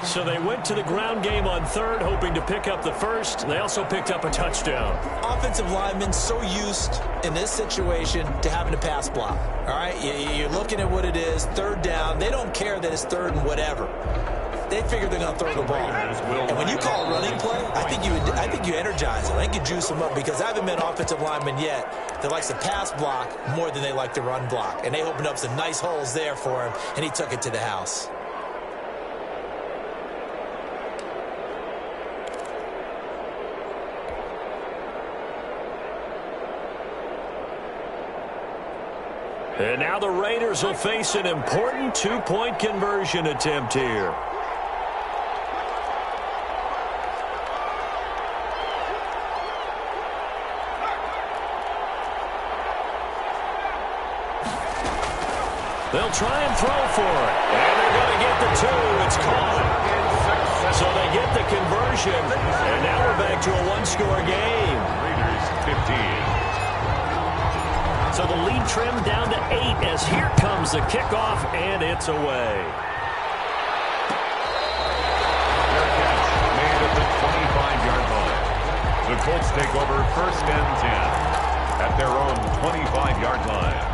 So they went to the ground game on 3rd, hoping to pick up the 1st. They also picked up a touchdown.
Offensive linemen so used in this situation to having to pass block. All right, you're looking at what it is, 3rd down. They don't care that it's 3rd and whatever. They figure they're going to throw the ball. And when you call a running play, I think you energize them. I think you juice them up, because I haven't met an offensive lineman yet that likes to pass block more than they like to run block. And they opened up some nice holes there for him, and he took it to the house.
And now the Raiders will face an important 2-point conversion attempt here. They'll try and throw for it. And they're going to get the 2. It's caught. So they get the conversion. And now we're back to a 1-score game.
Raiders 15.
So the lead trimmed down to 8 as here comes the kickoff, and it's away.
Their catch made at the 25-yard line. The Colts take over 1st and 10 at their own 25-yard line.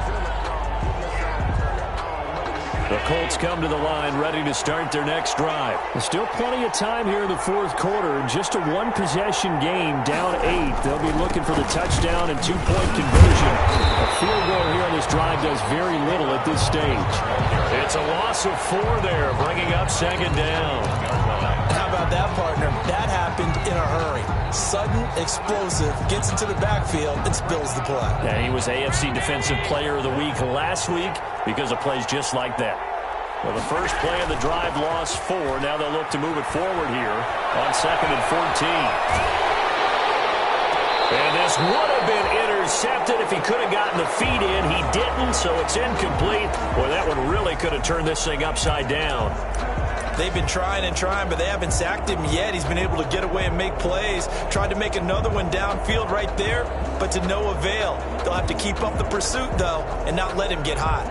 The Colts come to the line ready to start their next drive. There's still plenty of time here in the 4th quarter. Just a 1-possession game, down 8. They'll be looking for the touchdown and 2-point conversion. A field goal here on this drive does very little at this stage. It's a loss of 4 there, bringing up 2nd down.
How about that, partner? That happened in a hurry. Sudden, explosive, gets into the backfield, and spills the play.
Yeah, he was AFC Defensive Player of the Week last week because of plays just like that. Well, the first play of the drive lost 4. Now they'll look to move it forward here on 2nd and 14. And this would have been intercepted if he could have gotten the feet in. He didn't, so it's incomplete. Boy, that one really could have turned this thing upside down.
They've been trying and trying, but they haven't sacked him yet. He's been able to get away and make plays. Tried to make another one downfield right there, but to no avail. They'll have to keep up the pursuit, though, and not let him get hot.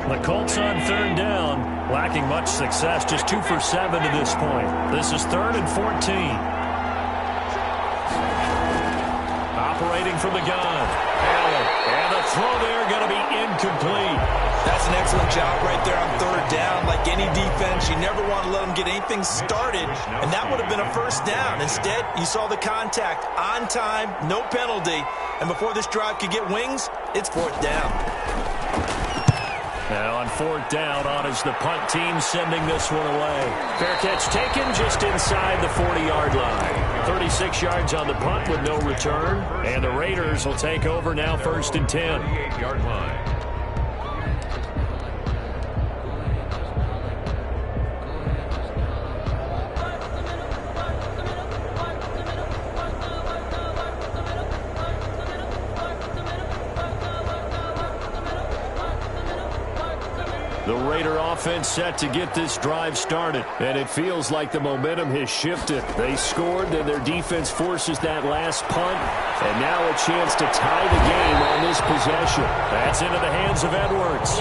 The Colts on 3rd down, lacking much success, just 2 for 7 to this point. This is 3rd and 14. Operating from the gun. And the throw there going to be incomplete.
That's an excellent job right there on third down. Like any defense, you never want to let them get anything started, and that would have been a first down. Instead, you saw the contact on time, no penalty, and before this drive could get wings, it's fourth down.
Now on fourth down, on is the punt team sending this one away. Fair catch taken just inside the 40-yard line. 36 yards on the punt with no return, and the Raiders will take over now first and 10.
48-yard line.
The Raider offense set to get this drive started, and it feels like the momentum has shifted. They scored, then their defense forces that last punt, and now a chance to tie the game on this possession. That's into the hands of Edwards.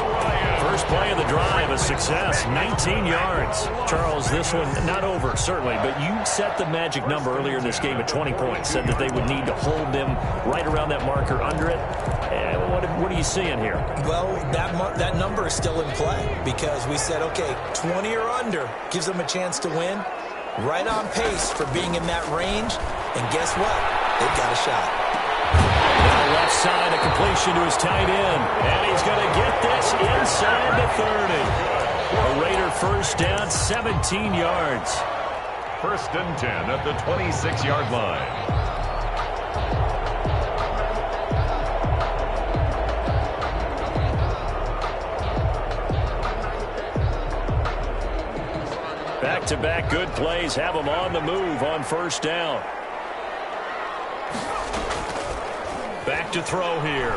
First play of the drive, a success, 19 yards. Charles, this one not over, certainly, but you set the magic number earlier in this game at 20 points, said that they would need to hold them right around that marker under it. What are you seeing here?
Well, that number is still in play because we said, okay, 20 or under gives them a chance to win. Right on pace for being in that range. And guess what? They've got a shot.
Now left side, a completion to his tight end. And he's going to get this inside the 30. A Raider first down, 17 yards.
First and 10 at the 26-yard line.
Back-to-back good plays have them on the move on first down. Back to throw here.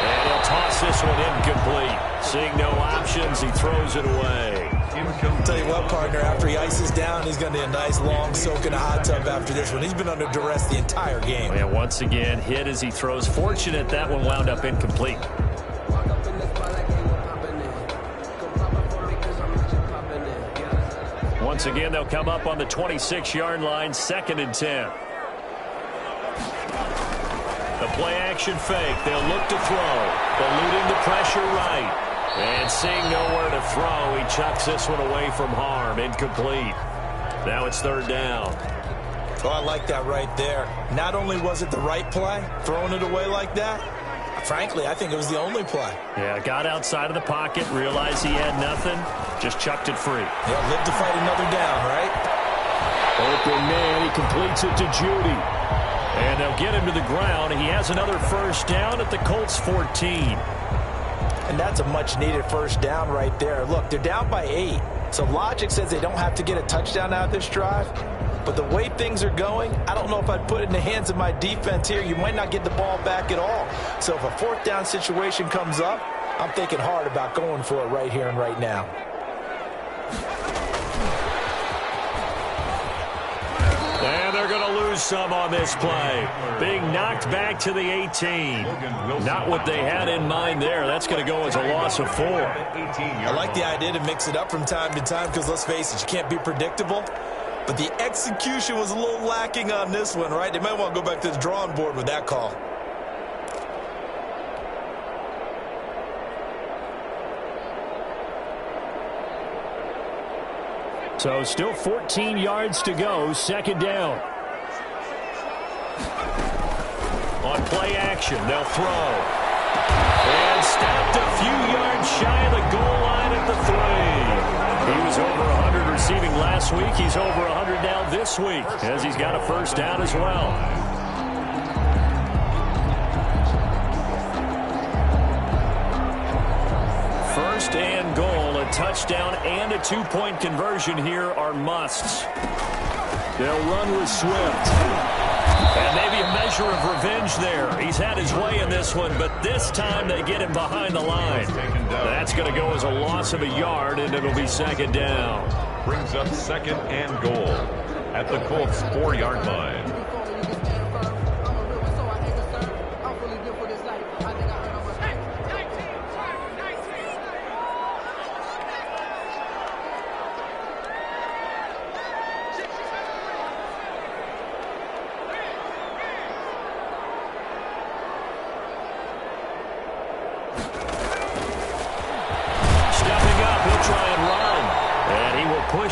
And he'll toss this one incomplete. Seeing no options, he throws it away.
I'll tell you what, partner, after he ices down, he's going to need a nice long soak in a hot tub after this one. He's been under duress the entire game.
And once again, hit as he throws. Fortunate that one wound up incomplete. Once again, they'll come up on the 26-yard line, second and 10. The play-action fake. They'll look to throw. Eluding the pressure right. And seeing nowhere to throw, he chucks this one away from harm. Incomplete. Now it's third down.
Oh, I like that right there. Not only was it the right play, throwing it away like that, frankly, I think it was the only play.
Yeah, got outside of the pocket, realized he had nothing, just chucked it free.
Yeah, live to fight another down, right?
Open man, he completes it to Judy. And they'll get him to the ground. He has another first down at the Colts 14.
And that's a much-needed first down right there. Look, they're down by 8. So logic says they don't have to get a touchdown out of this drive. But the way things are going, I don't know if I'd put it in the hands of my defense here. You might not get the ball back at all. So if a fourth down situation comes up, I'm thinking hard about going for it right here and right now.
And they're going to lose some on this play. Being knocked back to the 18. Not what they had in mind there. That's going to go as a loss of 4.
I like the idea to mix it up from time to time because, let's face it, you can't be predictable. But the execution was a little lacking on this one, right? They might want to go back to the drawing board with that call.
So still 14 yards to go, second down. On play action, they'll throw. And stopped a few yards shy of the goal line at the 3. He was over 100 receiving last week. He's over 100 now this week as he's got a first down as well. First and goal. A touchdown and a two-point conversion here are musts. They'll run with Swift. And maybe a measure of revenge there. He's had his way in this one, but this time they get him behind the line. That's going to go as a loss of a yard, and it'll be second down.
Brings up second and goal at the Colts 4-yard line.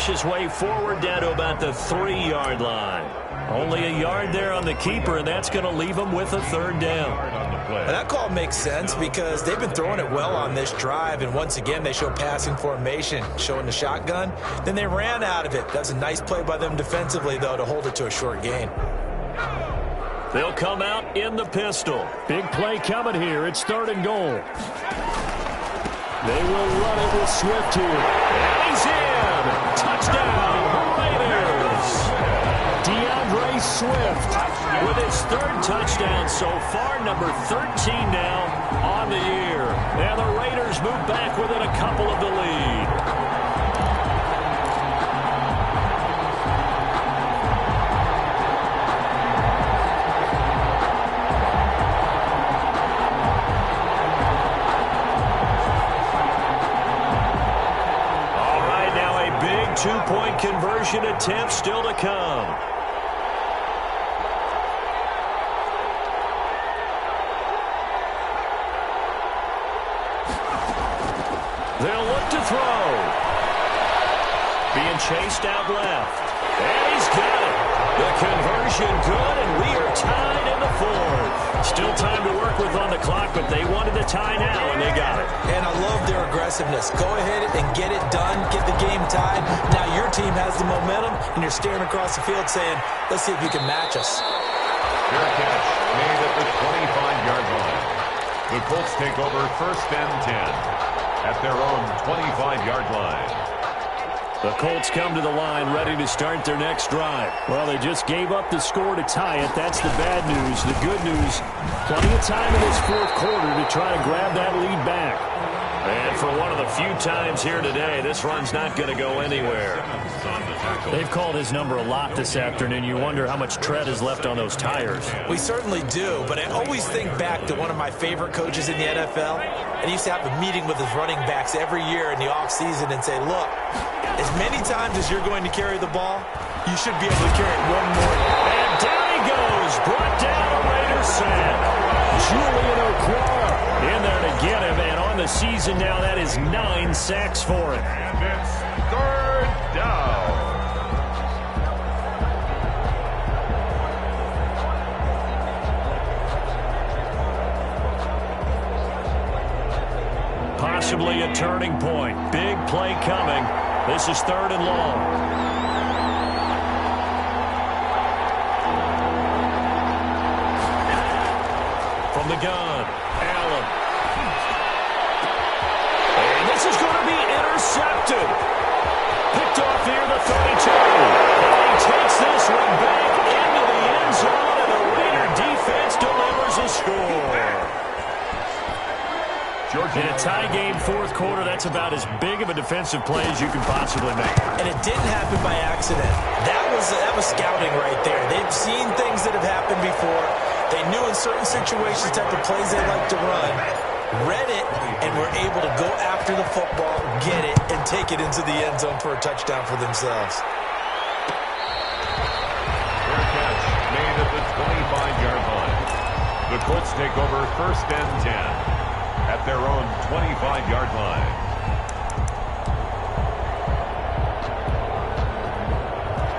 push his way forward down to about the 3-yard line. Only a yard there on the keeper, and that's going to leave him with a third down.
And that call makes sense because they've been throwing it well on this drive, and once again they show passing formation, showing the shotgun. Then they ran out of it. That's a nice play by them defensively, though, to hold it to a short gain.
They'll come out in the pistol. Big play coming here. It's 3rd and goal. They will run it with Swift here. And he's in. Touchdown, Raiders. DeAndre Swift with his 3rd touchdown so far, number 13 now on the year. And the Raiders move back within a couple of the lead. Two-point conversion attempt still to come. They'll look to throw. Being chased out left. And he's got it. The conversion good, and we are tied in the 4th. Still time to work with on the clock, but they wanted the tie now, and they got it.
And I love their aggressiveness. Go ahead and get it done. Get the game tied. Now your team has the momentum, and you're staring across the field saying, let's see if you can match us.
Fair catch made at the 25-yard line. The Colts take over 1st and 10 at their own 25-yard line.
The Colts come to the line ready to start their next drive. Well, they just gave up the score to tie it. That's the bad news. The good news, plenty of time in this 4th quarter to try to grab that lead back. And for one of the few times here today, this run's not going to go anywhere. They've called his number a lot this afternoon. You wonder how much tread is left on those tires.
We certainly do, but I always think back to one of my favorite coaches in the NFL, and he used to have a meeting with his running backs every year in the offseason and say, look, as many times as you're going to carry the ball, you should be able to carry it one more.
And down he goes, brought down a Raiders sack. Julian Okwara in there to get him, and on the season now, that is 9 sacks for him.
And it's 3rd down.
Possibly a turning point. Big play coming. This is 3rd and long. From the gun, Allen. And this is going to be intercepted. Picked off here, the 32. And he takes this one back into the end zone, and the Raider defense delivers a score. In a tie game, 4th quarter, that's about as big of a defensive play as you can possibly make.
And it didn't happen by accident. That was scouting right there. They've seen things that have happened before. They knew in certain situations the type of plays they like to run, read it, and were able to go after the football, get it, and take it into the end zone for a touchdown for themselves.
Fair catch made at the 25-yard line. The Colts take over 1st and 10 at their own 25-yard line.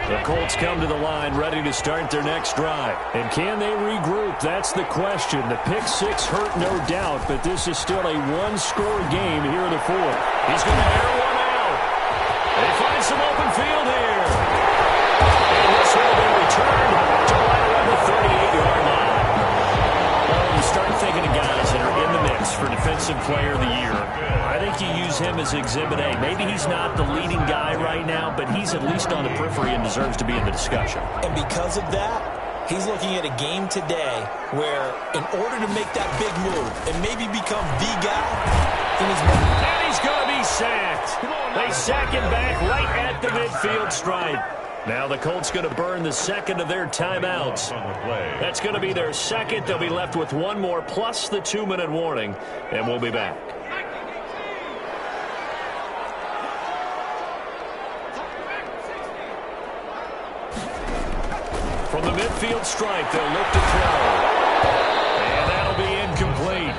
The Colts come to the line ready to start their next drive. And can they regroup? That's the question. The pick 6 hurt, no doubt, but this is still a one-score game here in the 4th. He's going to air one out. They find some open field here. And this will be returned to right around the 38-yard line. Well, you start thinking of guys that are in the mix for Defensive Player of the Year. I think you use him as Exhibit A. Maybe he's not the leading guy right now, but he's at least on the periphery and deserves to be in the discussion.
And because of that, he's looking at a game today where in order to make that big move and maybe become the guy,
and he's going to be sacked. They sack him back right at the midfield stripe. Now the Colts going to burn the second of their timeouts. That's going to be their second. They'll be left with one more plus the 2-minute warning, and we'll be back. From the midfield stripe, they'll look to throw. And that'll be incomplete.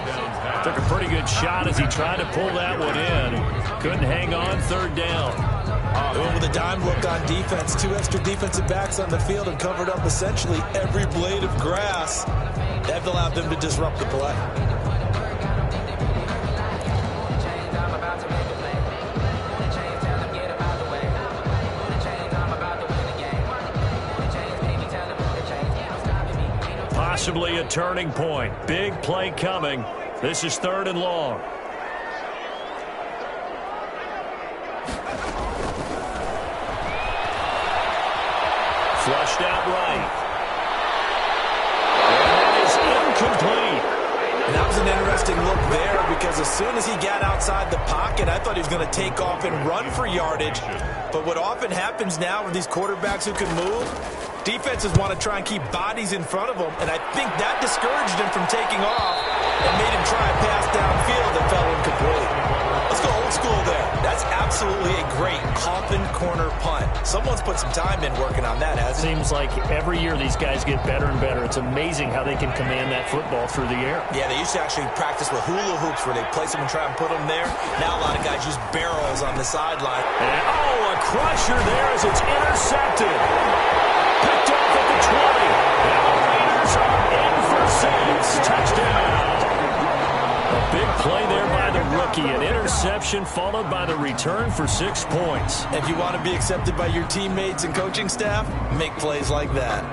Took a pretty good shot as he tried to pull that one in. Couldn't hang on, 3rd down.
Who
with a dime look on defense. 2 extra defensive backs on the field and covered up essentially every blade of grass. That allowed them to disrupt the play.
Possibly a turning point. Big play coming. This is 3rd and long. Flushed out right. And that is incomplete.
And that was an interesting look there because as soon as he got outside the pocket, I thought he was going to take off and run for yardage. But what often happens now with these quarterbacks who can move, defenses want to try and keep bodies in front of them, and I think that discouraged him from taking off and made him try a pass downfield that fell incomplete. Let's go old school there. That's absolutely a great coffin corner punt. Someone's put some time in working on that, hasn't he?
Seems like every year these guys get better and better. It's amazing how they can command that football through the air.
Yeah, they used to actually practice with hula hoops where they place them and try and put them there. Now a lot of guys use barrels on the sideline.
And, oh, a crusher there as it's intercepted. Picked off at the 20. Now the Raiders are in for 6. Touchdown. A big play there by the rookie. An interception followed by the return for 6 points.
If you want to be accepted by your teammates and coaching staff, make plays like that.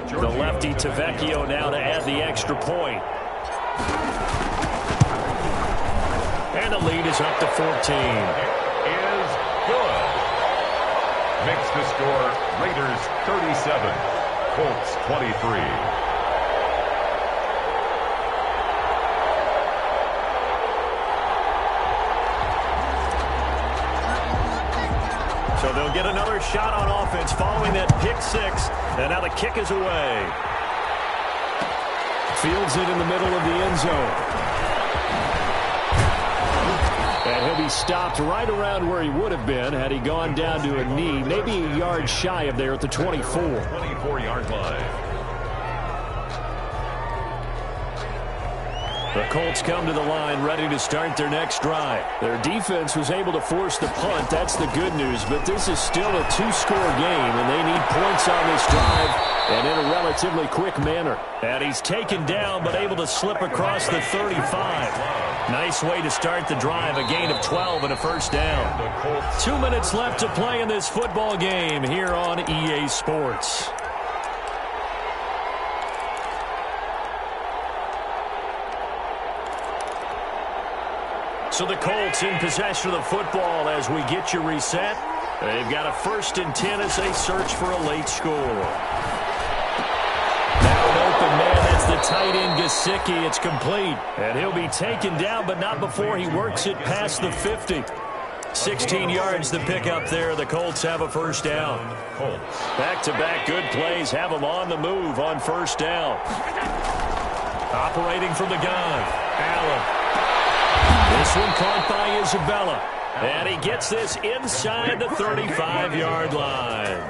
The lefty to Vecchio now to add the extra point. And the lead is up to 14.
Is good. Makes the score Raiders 37, Colts 23.
So they'll get another shot on offense following that pick 6. And now the kick is away. Fields it in the middle of the end zone. And he'll be stopped right around where he would have been had he gone down to a knee, maybe a yard shy of there at the 24.
24-yard line.
The Colts come to the line ready to start their next drive. Their defense was able to force the punt. That's the good news. But this is still a 2-score game, and they need points on this drive and in a relatively quick manner. And he's taken down but able to slip across the 35. Nice way to start the drive. A gain of 12 and a first down. 2 minutes left to play in this football game here on EA Sports. So the Colts in possession of the football as we get you reset. They've got a 1st and 10 as they search for a late score. Now an open man, that's the tight end Gesicki. It's complete. And he'll be taken down, but not before he works it past the 50. 16 yards to pick up there. The Colts have a first down. Back-to-back good plays have them on the move on first down. Operating from the gun, Allen. This one caught by Isabella. And he gets this inside the 35-yard line.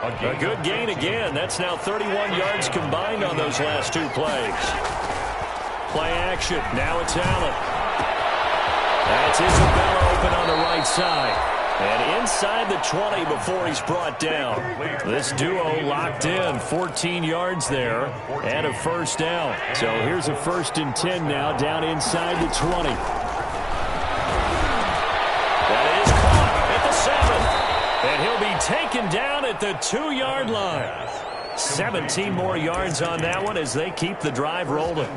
A good gain again. That's now 31 yards combined on those last 2 plays. Play action. Now it's Allen. That's Isabella open on the right side. And inside the 20 before he's brought down. This duo locked in. 14 yards there and a first down. So here's a 1st and 10 now down inside the 20. That is caught at the 7. And he'll be taken down at the 2-yard line. 17 more yards on that one as they keep the drive rolling.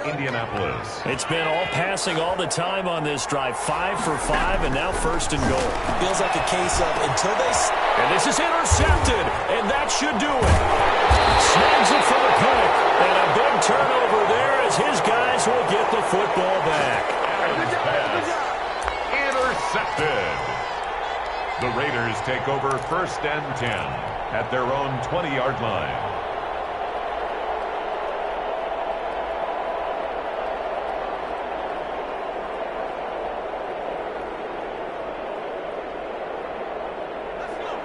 Indianapolis.
It's been all passing all the time on this drive. 5 for 5 and now 1st and goal.
Feels like a case of until they...
And this is intercepted, and that should do it. Snags it for the pick, and a big turnover there as his guys will get the football back.
Intercepted. The Raiders take over 1st and 10 at their own 20-yard line.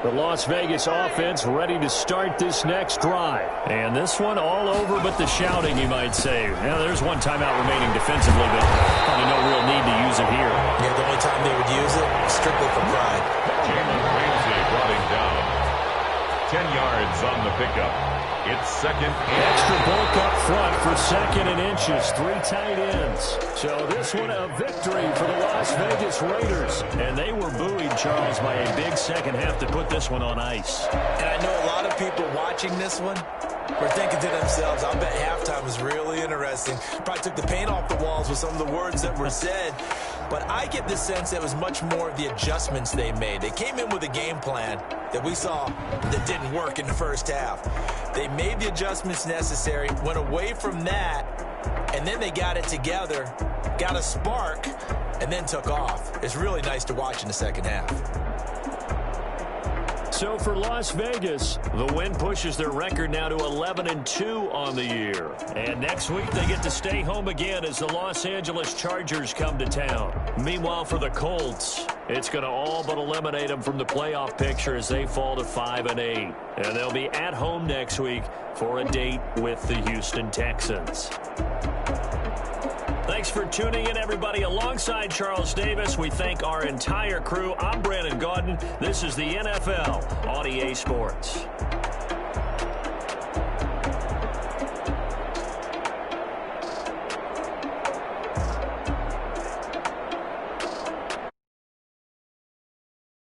The Las Vegas offense ready to start this next drive. And this one all over but the shouting, you might say. Now, there's one timeout remaining defensively, but probably no real need to use it here.
Yeah, the only time they would use it, strictly for pride.
Jalen Ramsey brought him down. 10 yards on the pickup. It's second and
extra bulk up front for second and inches. 3 tight ends. So this one a victory for the Las Vegas Raiders. And they were buoyed, Charles, by a big second half to put this one on ice.
And I know a lot of people watching this one were thinking to themselves, I bet halftime was really interesting. Probably took the paint off the walls with some of the words that were said. But I get the sense it was much more of the adjustments they made. They came in with a game plan that we saw that didn't work in the first half. They made the adjustments necessary, went away from that, and then they got it together, got a spark, and then took off. It's really nice to watch in the second half.
So for Las Vegas, the win pushes their record now to 11-2 on the year. And next week, they get to stay home again as the Los Angeles Chargers come to town. Meanwhile, for the Colts, it's going to all but eliminate them from the playoff picture as they fall to 5-8. And they'll be at home next week for a date with the Houston Texans. Thanks for tuning in, everybody. Alongside Charles Davis, we thank our entire crew. I'm Brandon Gaudin. This is the NFL on EA Sports.